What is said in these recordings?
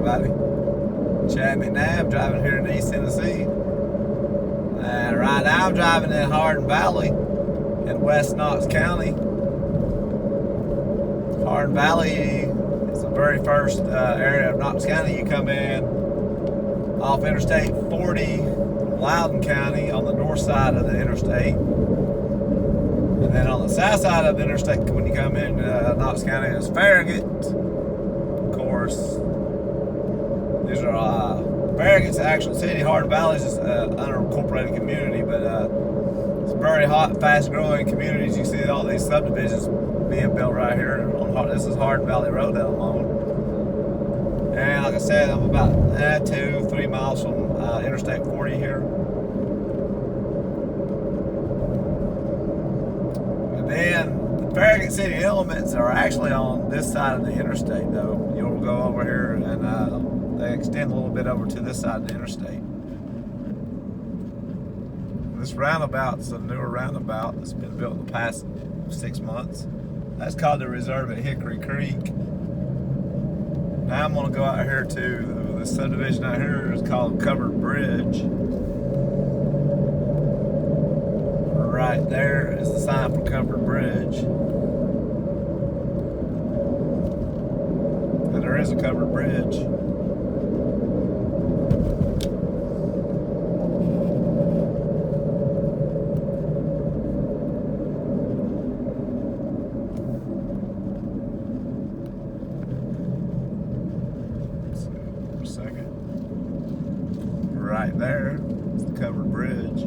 everybody. Chad McNabb driving here in East Tennessee. And right now I'm driving in Hardin Valley in West Knox County. Hardin Valley is the very first area of Knox County you come in off Interstate 40 from Loudoun County on the north side of the interstate. And then on the south side of the interstate, when you come in Knox County, is Farragut. Of course, these are Farragut's actual city. Hardin Valley is just an unincorporated community, but it's very hot, fast-growing communities. You see all these subdivisions being built right here. This is Hardin Valley Road that I'm on. And like I said, I'm about 2-3 miles from Interstate 40 here. And the Farragut City Elements are actually on this side of the interstate, though. You'll go over here and they extend a little bit over to this side of the interstate. This roundabout is a newer roundabout that's been built in the past 6 months. That's called the Reserve at Hickory Creek. Now I'm going to go out here to the subdivision out here is called Covered Bridge. Right there is the sign for Covered Bridge. And there is a covered bridge. Right there is the covered bridge.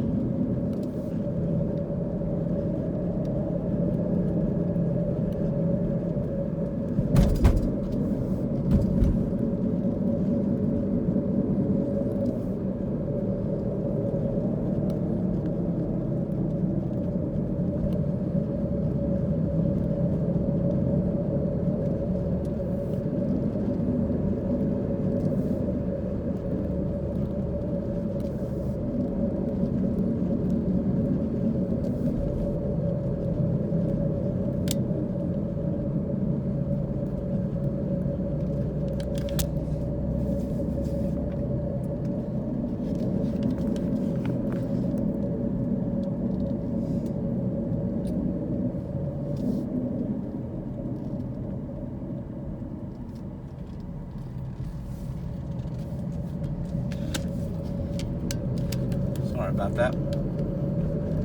Sorry about that.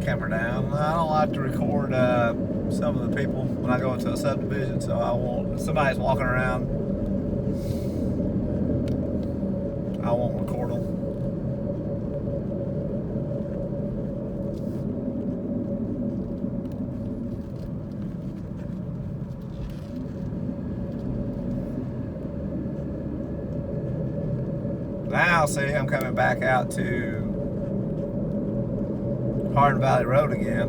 Camera down. I don't like to record some of the people when I go into a subdivision, so I won't. If somebody's walking around, I won't record them. Now, see, I'm coming back out to Hardin Valley Road again.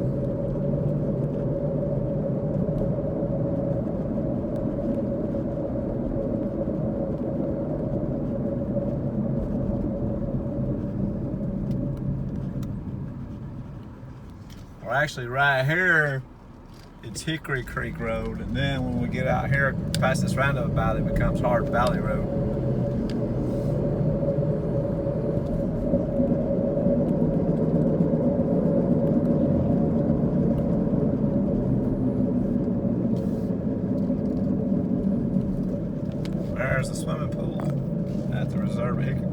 Or actually right here, it's Hickory Creek Road, and then when we get out here past this roundabout, it becomes Hardin Valley Road. There's the swimming pool at the Reserve at Hickory.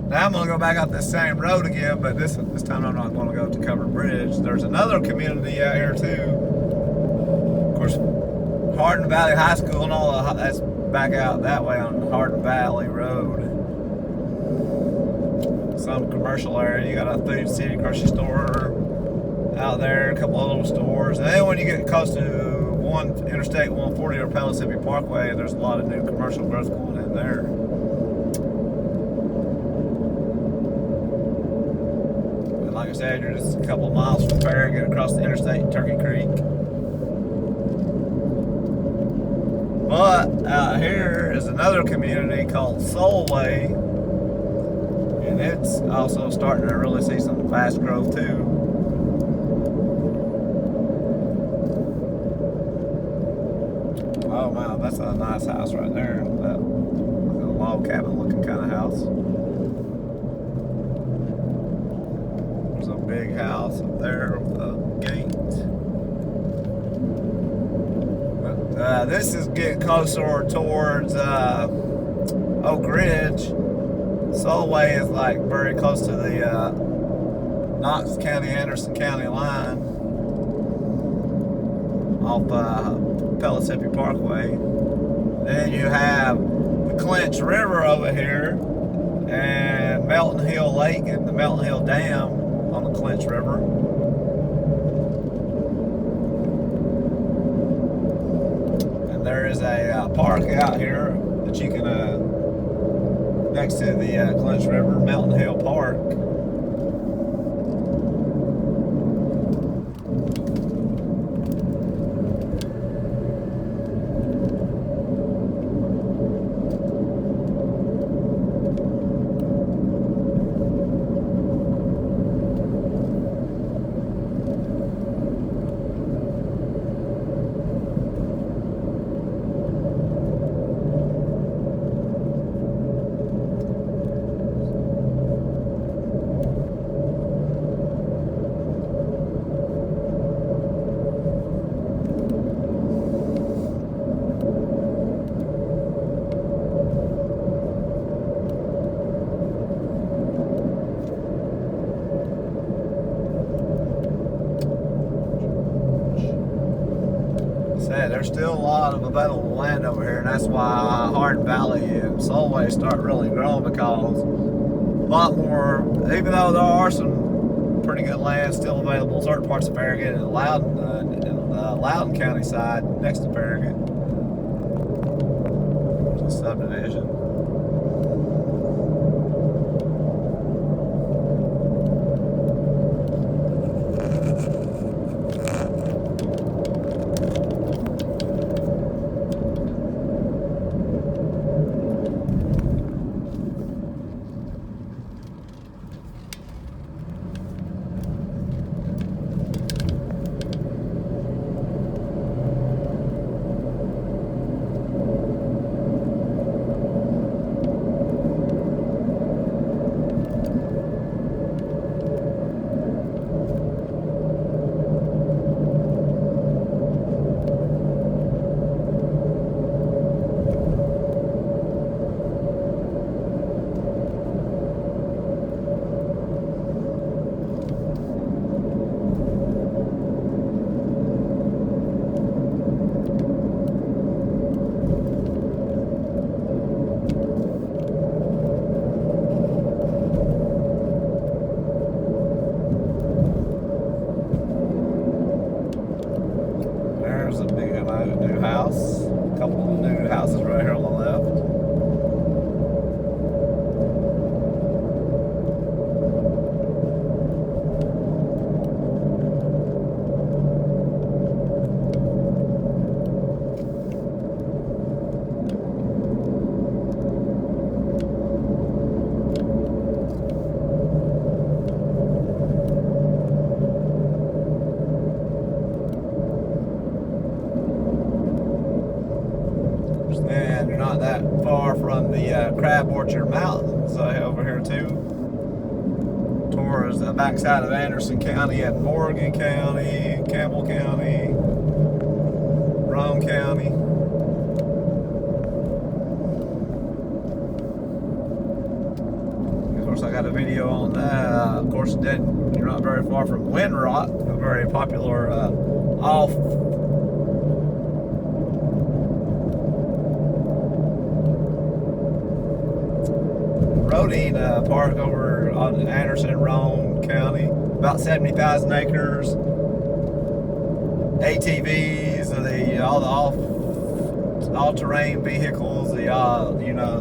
Now I'm going to go back out this same road again, but this time I'm not going to go to Covered Bridge. There's another community out here too. Of course, Hardin Valley High School and all that's back out that way on Hardin Valley Road. Some commercial area. You got a Food City grocery store out there, a couple of little stores. And then when you get close to Interstate 140 or Pellissippi Parkway, there's a lot of new commercial growth going in there. And like I said, you're just a couple of miles from Farragut across the interstate, Turkey Creek. But out here is another community called Solway, and it's also starting to really see some fast growth too. Oh wow, that's a nice house right there. That, a lot log cabin looking kind of house. There's a big house up there with a gate. But this is getting closer towards Oak Ridge. Solway is like very close to the Knox County, Anderson County line off Pellissippi Parkway. Then you have the Clinch River over here and Melton Hill Lake and the Melton Hill Dam on the Clinch River. And there is a park out here that you can, next to the Clinch River, Melton Hill Park. There's still a lot of available land over here, and that's why Hardin Valley and Solway start really growing, because a lot more, even though there are some pretty good land still available in certain parts of Farragut and Loudoun County side next to Farragut. It's a subdivision. New house. A couple of new houses right here on the left. And you're not that far from the Crab Orchard Mountains over here too, towards the backside of Anderson County and Morgan County, Campbell County, Rome County. Of course, I got a video on that. Of course, then you're not very far from Windrock, a very popular off-roading park over on Anderson, Rome County. About 70,000 acres. ATVs, all the all-terrain vehicles, the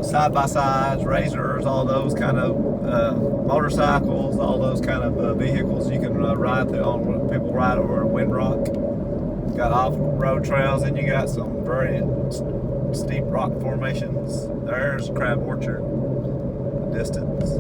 side-by-sides, razors, all those kind of motorcycles, all those kind of vehicles you can ride through on. People ride over Windrock. Got off-road trails, and you got some very steep rock formations. There's Crab Orchard. Distance.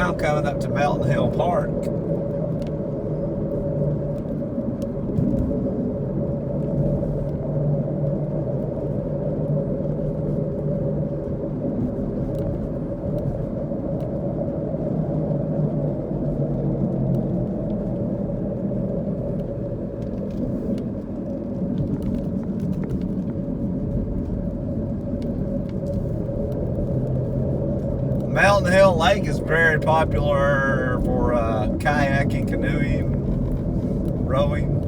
around coming up to Mountain Hill Park. Mountain Hill Lake is very popular for kayaking, canoeing, rowing.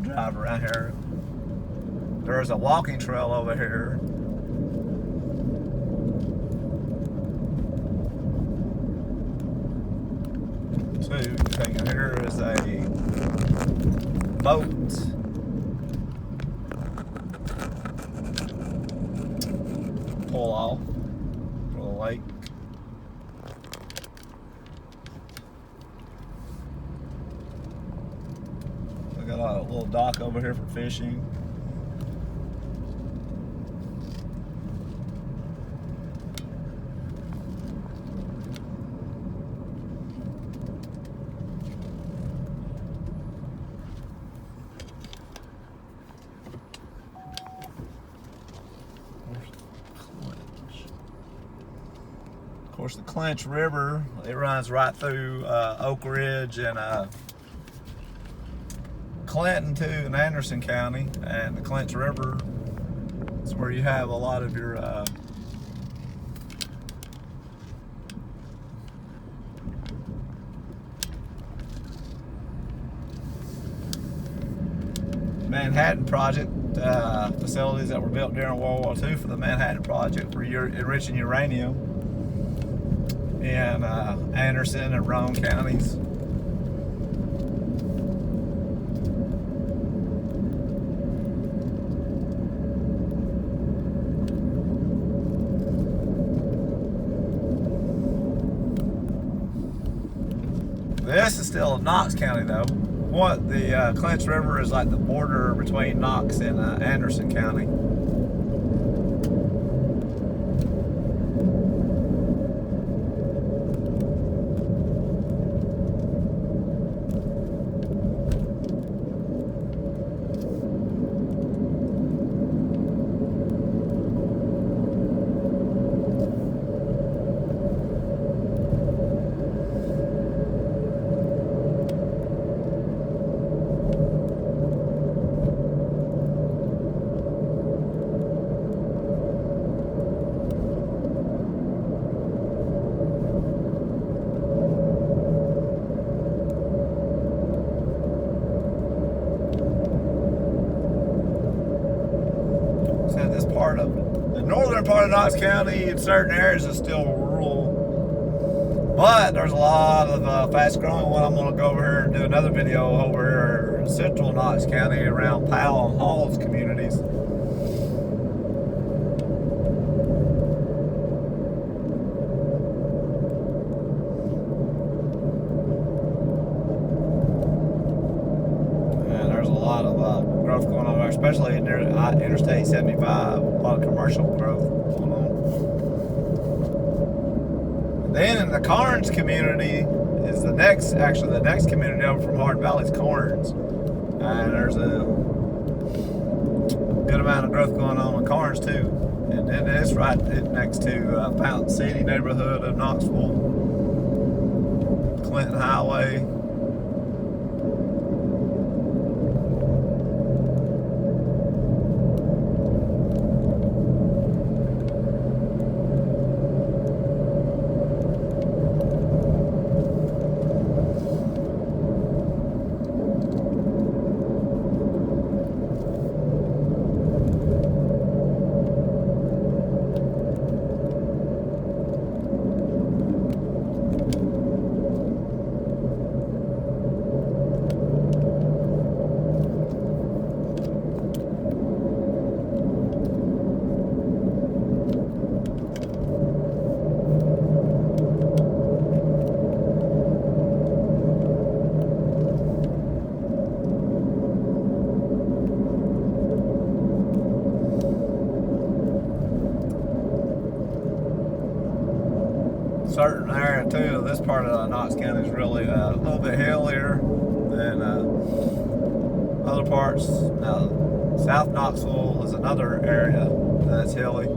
Drive around here. There's a walking trail over here. Thing here is a boat. Pull off for the lake. We got a little dock over here for fishing. Of course, the Clinch River, it runs right through Oak Ridge and Clinton too, in Anderson County. And the Clinch River is where you have a lot of your Manhattan Project facilities that were built during World War II for the Manhattan Project for enriching uranium in Anderson and Roane counties. This is still in Knox County though. The Clinch River is like the border between Knox and Anderson County. The northern part of Knox County in certain areas is still rural, but there's a lot of fast growing one. I'm going to go over here and do another video over here in central Knox County around Powell and Halls communities. And there's a lot of growth going on there, especially near Interstate 75. A lot of commercial growth going on. Then in the Carnes community is the next community over from Hardin Valley is Carnes. And there's a good amount of growth going on in Carnes too. And then it's right next to Fountain City neighborhood of Knoxville, Clinton Highway. certain area too. This part of Knox County is really a little bit hillier than other parts. Now, South Knoxville is another area that's hilly.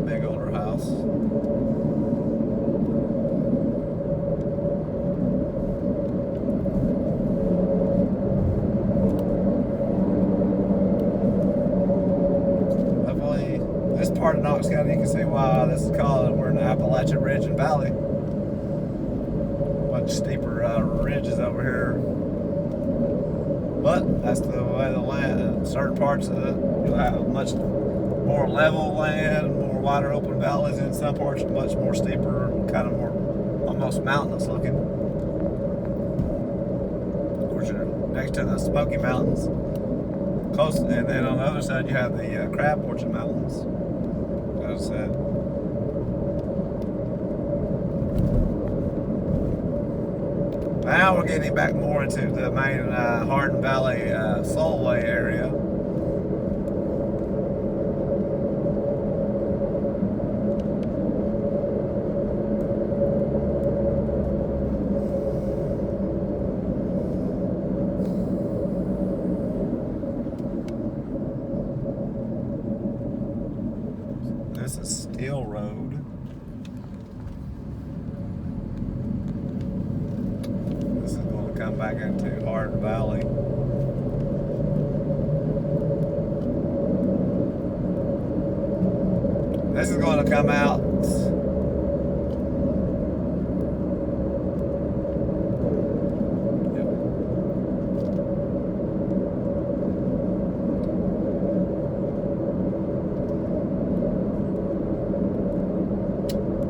big older house. Definitely, this part of Knox County, you can see why this is called, we're in the Appalachian Ridge and Valley. Much steeper ridges over here. But that's the way the land, in certain parts of it, you'll have much more level land, more wider open valleys, and some parts are much more steeper, kind of more almost mountainous looking. Of course, you're next to the Smoky Mountains, close, and then on the other side you have the Crab Orchard Mountains, as I said. Now we're getting back more into the main Hardin Valley, Solway area. This is Steel Road. Come back into Hardin Valley. This is going to come out.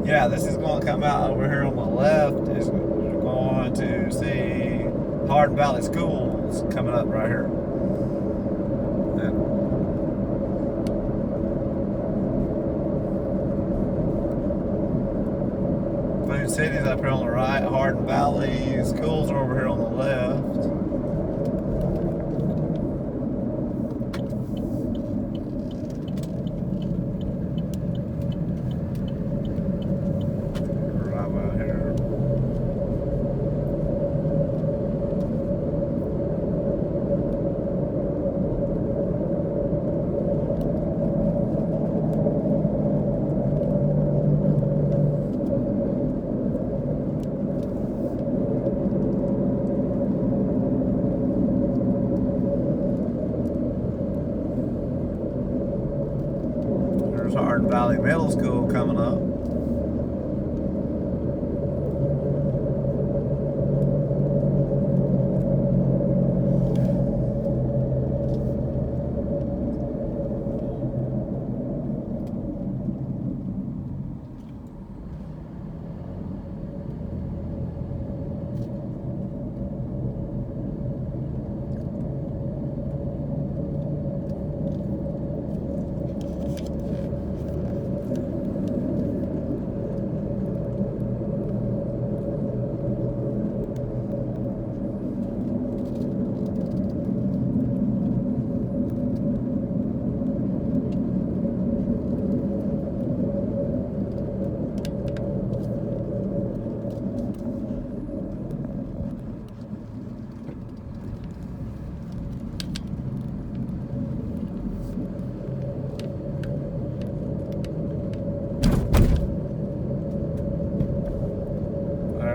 Yeah, this is going to come out over here on the left. It's going to see Hardin Valley Schools coming up right here. And Food City's up here on the right. Hardin Valley Schools are over here on the left. Hardin Valley Middle School coming up.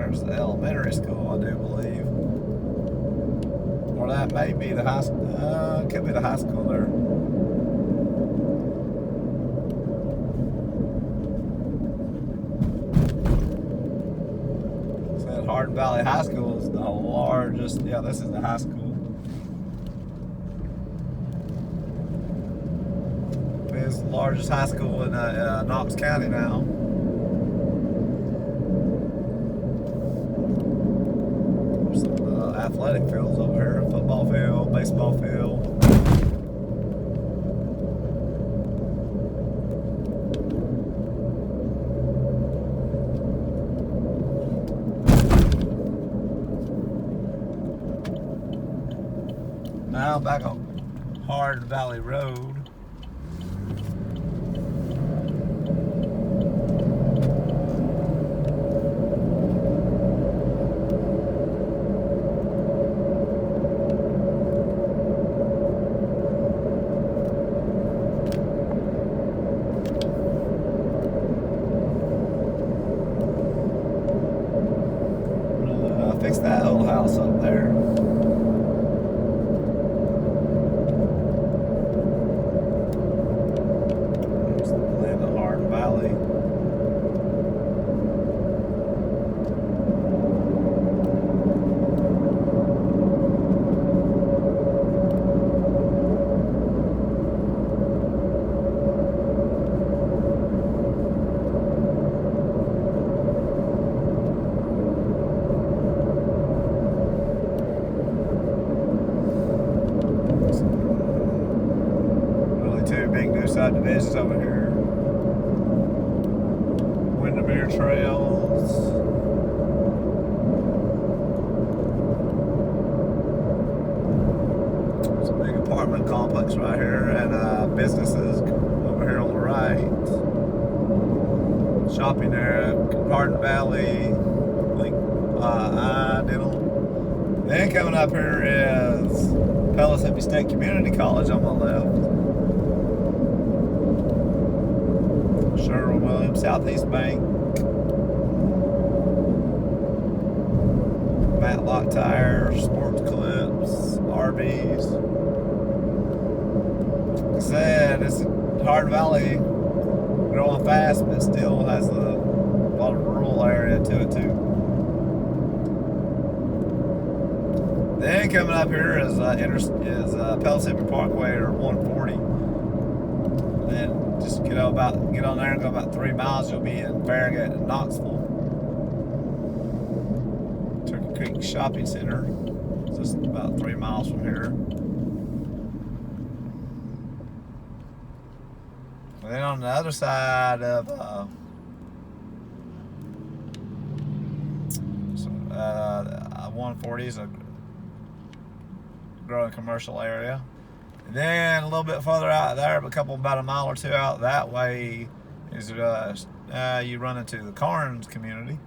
There's the elementary school, I do believe. Or that may be the high school. It could be the high school there. So that Hardin Valley High School is the largest. Yeah, this is the high school. It's the largest high school in Knox County now. Athletic fields over here, football field, baseball field. Now back on Hardin Valley Road. new subdivisions over here. Windermere Trails. There's a big apartment complex right here, and businesses over here on the right. Shopping area, Hardin Valley, Dental. Then coming up here is Pellissippi State Community College on my left. Sherwin-Williams, Southeast Bank. Matlock Tires, Sports Clips, RVs. Like I said, it's Hardin Valley, growing fast, but still has a lot of rural area to it too. Then coming up here is Pellissippi Parkway, or 140. And then just get on there and go about 3 miles. You'll be in Farragut and Knoxville. Turkey Creek Shopping Center, just about 3 miles from here. And then on the other side of 140 is a growing commercial area. And then a little bit further out there, about a mile or two out that way, is you run into the Carnes community.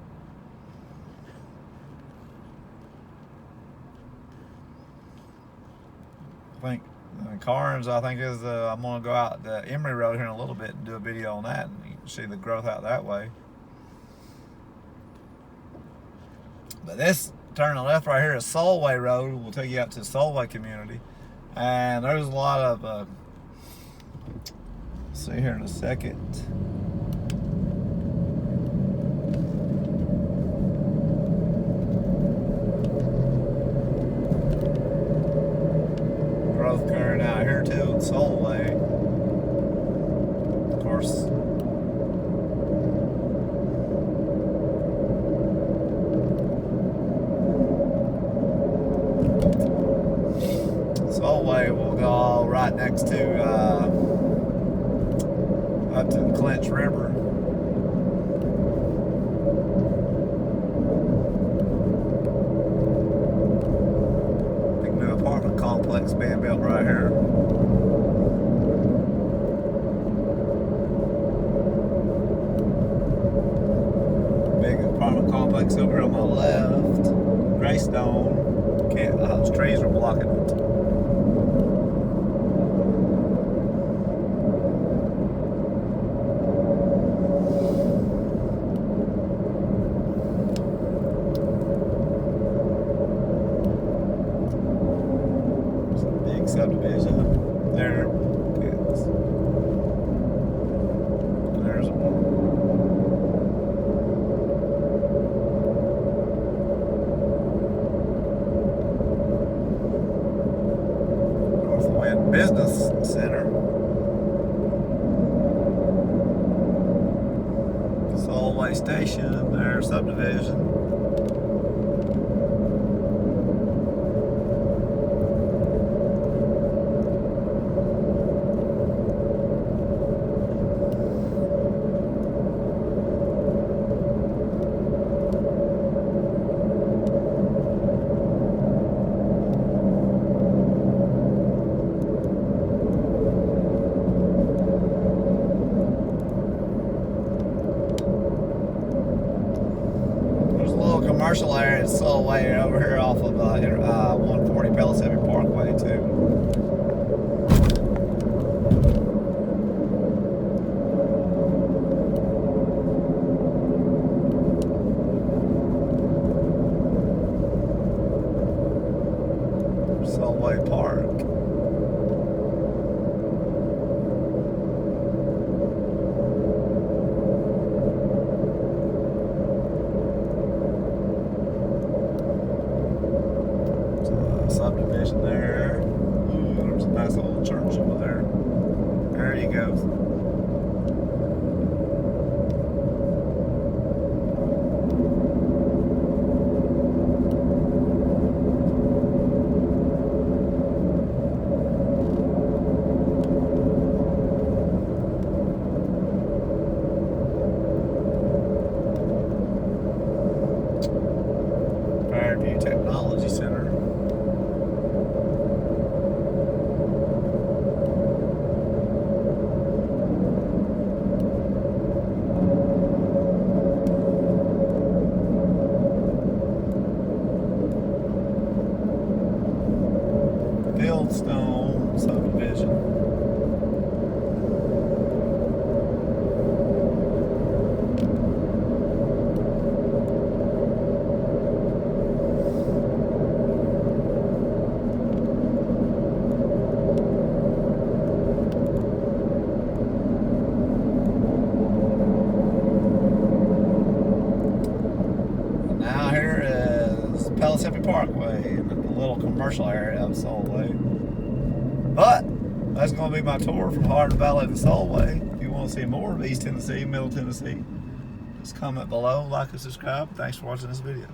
I think Carnes, is I'm going to go out the Emory Road here in a little bit and do a video on that, and you can see the growth out that way. But this turn to the left right here is Solway Road. We'll take you out to the Solway community. And there's a lot of, see here in a second. Growth occurring out here too in Solway. Of course, Solway will go right next to up to the Clinch River. Big new apartment complex being built right here. Big apartment complex over here on my left. Greystone. Those trees are blocking it. Subdivision there. There's one. Northwest Business Center. Solway Station, their subdivision. Commercial area in Solway over here off of 140 Pellissippi Parkway too. Solway Park. Subdivision there. Ooh, there's a nice old church over there. There you go. Solway Parkway in the little commercial area of Solway. But that's going to be my tour from Hardin Valley to Solway. If you want to see more of East Tennessee, Middle Tennessee, just comment below, like and subscribe. Thanks for watching this video.